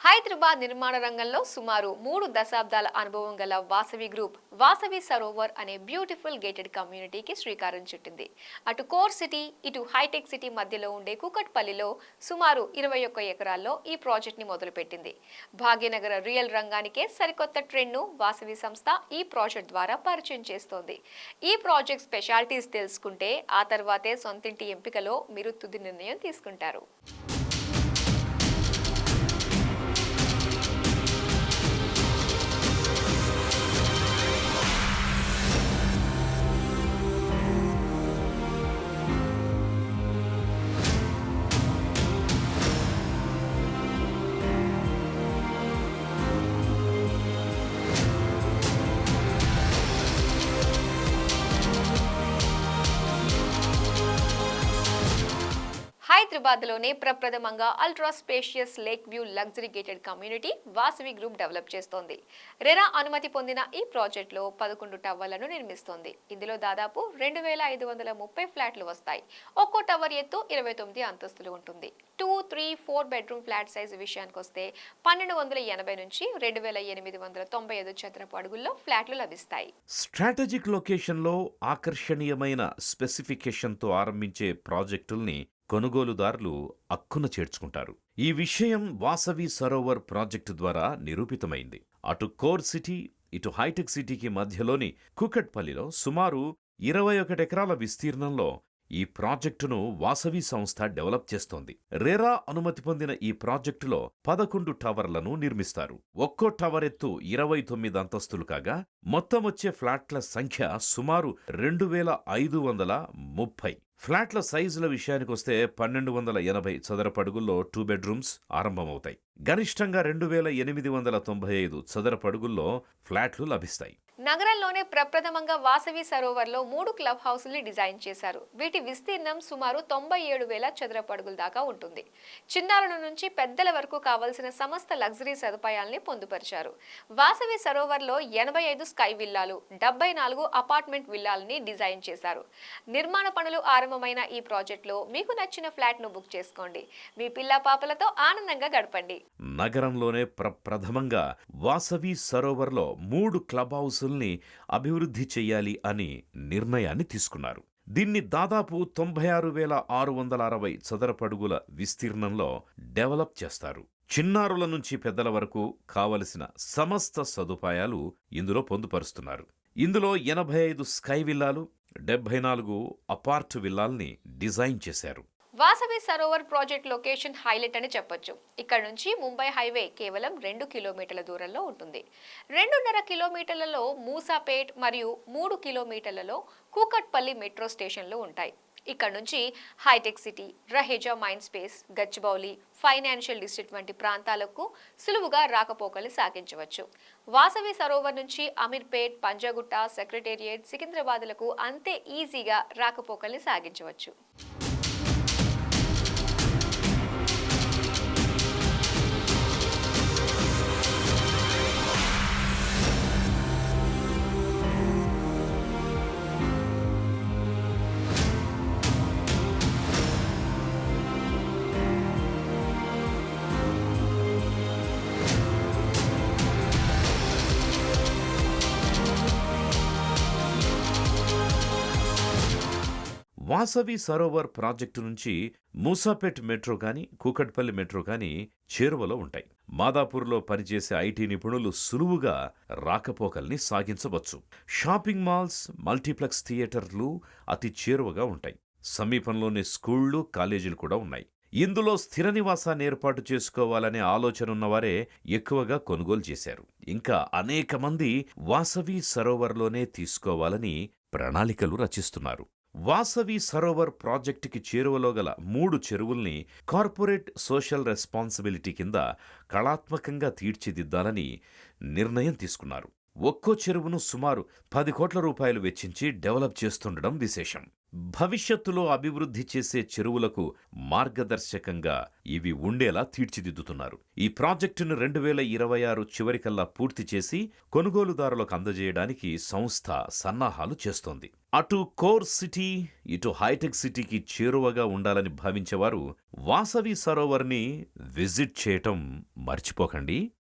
హైదరాబాద్ నిర్మాణ రంగంలో సుమారు 3 దశాబ్దాల అనుభవం గల వాసవి గ్రూప్ వాసవి సరోవర్ అనే బ్యూటిఫుల్ గేటెడ్ కమ్యూనిటీకి శ్రీకారం చుట్టింది. అటు కోర్ సిటీ, ఇటు హైటెక్ సిటీ మధ్యలో ఉండే కూకట్పల్లిలో సుమారు 21 ఎకరాల్లో ఈ ప్రాజెక్ట్ ని మొదలుపెట్టింది. భాగ్యనగర రియల్ రంగానికే సరికొత్త ట్రెండ్ ను వాసవి సంస్థ ఈ ప్రాజెక్ట్ ద్వారా పరిచయం చేస్తోంది. ఈ ప్రాజెక్ట్ స్పెషాలిటీస్ తెలుసుకుంటే ఆ తర్వాతే సొంతింటి ఎంపికలో మీరు తుది నిర్ణయం తీసుకుంటారు. హైదరాబాద్లోనే ప్రప్రథమంగా ultra spacious lake view luxury gated community Vasavi group develop చేస్తోంది. రెరా అనుమతి పొందిన ఈ ప్రాజెక్టులో 11 టవర్లను నిర్మిస్తోంది. ఇందులో దాదాపు 2530 ఫ్లాట్లు వస్తాయి. ఒక్కో టవర్ ఎత్తు 29 అంతస్తులు ఉంటుంది. 2, 3, 4 బెడ్రూమ్ ఫ్లాట్ సైజు విషయానికి వస్తే 1280 నుంచి 2895 చదరపు అడుగుల్లో ఫ్లాట్లు లభిస్తాయి. స్ట్రాటజిక్ లొకేషన్లో ఆకర్షణీయమైన స్పెసిఫికేషన్తో ఆరంభించే ప్రాజెక్టుల్ని కొనుగోలుదారులు అక్కున చేర్చుకుంటారు. ఈ విషయం వాసవి సరోవర్ ప్రాజెక్టు ద్వారా నిరూపితమైంది. అటు కోర్ సిటీ, ఇటు హైటెక్ సిటీకి మధ్యలోని కూకట్పల్లిలో సుమారు 21 ఎకరాల విస్తీర్ణంలో ఈ ప్రాజెక్టును వాసవి సంస్థ డెవలప్ చేస్తోంది. రెరా అనుమతి పొందిన ఈ ప్రాజెక్టులో 11 టవర్లను నిర్మిస్తారు. ఒక్కో టవర్ ఎత్తు 29 అంతస్తులు కాగా మొత్తం వచ్చే ఫ్లాట్ల సంఖ్య సుమారు 2530. ఫ్లాట్ల సైజుల విషయానికొస్తే 1280 చదరపడుగుల్లో 2 బెడ్రూమ్స్ ఆరంభమవుతాయి. గరిష్టంగా 2895 చదరపడుగుల్లో ఫ్లాట్లు లభిస్తాయి. నగరంలోనే ప్రప్రథమంగా వాసవి సరోవర్లో 3 క్లబ్ హౌస్ని డిజైన్ చేశారు. వీటి విస్తీర్ణం సుమారు 97,000 చదరపు అడుగుల దాకా ఉంటుంది. చిన్నారుల నుంచి పెద్దల వరకు కావలసిన సమస్త లగ్జరీ సదుపాయాల్ని పొందుపరిచారు. వాసవి సరోవర్లో 85 స్కై విల్లాలు, 74 అపార్ట్మెంట్ విల్లాలని డిజైన్ చేశారు. నిర్మాణ పనులు ఆరంభమైన ఈ ప్రాజెక్టులో మీకు నచ్చిన ఫ్లాట్ ను బుక్ చేసుకోండి. మీ పిల్ల పాపలతో ఆనందంగా గడపండి. నగరంలోనే ప్రప్రథమంగా వాసవి సరోవర్లో 3 క్లబ్ హౌస్ అభివృద్ధి చెయ్యాలి అని నిర్ణయాన్ని తీసుకున్నారు. దీన్ని దాదాపు 96,660 చదరపడుగుల విస్తీర్ణంలో డెవలప్ చేస్తారు. చిన్నారుల నుంచి పెద్దల వరకు కావలసిన సమస్త సదుపాయాలు ఇందులో పొందుపరుస్తున్నారు. ఇందులో 85 స్కై విల్లాలు, 74 అపార్ట్ విల్లాల్ని డిజైన్ చేశారు. Vasavi Sarovar project location highlight అని చెప్పొచ్చు. ఇక్కడ నుంచి ముంబై హైవే కేవలం 2 కిలోమీటర్ల దూరంలో ఉంటుంది. 2.5 కిలోమీటర్లలో మూసాపేట్ మరియు 3 కిలోమీటర్లలో కూకట్పల్లి మెట్రో స్టేషన్లు ఉంటాయి. ఇక్కడ నుంచి హైటెక్ సిటీ, రహేజా మైండ్ స్పేస్, గచ్చిబౌలి, ఫైనాన్షియల్ డిస్ట్రిక్ట్ వంటి ప్రాంతాలకు సులువుగా రాకపోకలు సాగించవచ్చు. వాసవి సరోవర్ నుంచి అమీర్పేట్, పంజాగుట్ట, సెక్రటేరియట్, సికింద్రాబాద్లకు అంతే ఈజీగా రాకపోకల్ని సాగించవచ్చు. వాసవి సరోవర్ ప్రాజెక్టు నుంచి మూసాపేట్ మెట్రో కానీ, కూకట్పల్లి మెట్రో కానీ చేరువలో ఉంటాయి. మాదాపూర్లో పనిచేసే ఐటీ నిపుణులు సులువుగా రాకపోకల్ని సాగించవచ్చు. షాపింగ్ మాల్స్, మల్టీప్లెక్స్ థియేటర్లు అతి చేరువగా ఉంటాయి. సమీపంలోనే స్కూళ్లు, కాలేజీలు కూడా ఉన్నాయి. ఇందులో స్థిర నివాసాన్ని ఏర్పాటు చేసుకోవాలనే ఆలోచన ఉన్నవారే ఎక్కువగా కొనుగోలు చేశారు. ఇంకా అనేక మంది వాసవి సరోవర్లోనే తీసుకోవాలని ప్రణాళికలు రచిస్తున్నారు. వాసవి సరోవర్ ప్రాజెక్టుకి చేరువలో గల 3 చెరువుల్ని కార్పొరేట్ సోషల్ రెస్పాన్సిబిలిటీ కింద కళాత్మకంగా తీర్చిదిద్దాలని నిర్ణయం తీసుకున్నారు. ఒక్కో చెరువును సుమారు 10 కోట్ల రూపాయలు వెచ్చించి డెవలప్ చేస్తుండడం విశేషం. భవిష్యత్తులో అభివృద్ధి చేసే చెరువులకు మార్గదర్శకంగా ఇవి ఉండేలా తీర్చిదిద్దుతున్నారు. ఈ ప్రాజెక్టును 2026 చివరికల్లా పూర్తి చేసి కొనుగోలుదారులకు అందజేయడానికి సంస్థ సన్నాహాలు చేస్తోంది. అటు కోర్ సిటీ, ఇటు హైటెక్ సిటీకి చేరువగా ఉండాలని భావించేవారు వాసవి సరోవర్ని విజిట్ చేయటం మర్చిపోకండి.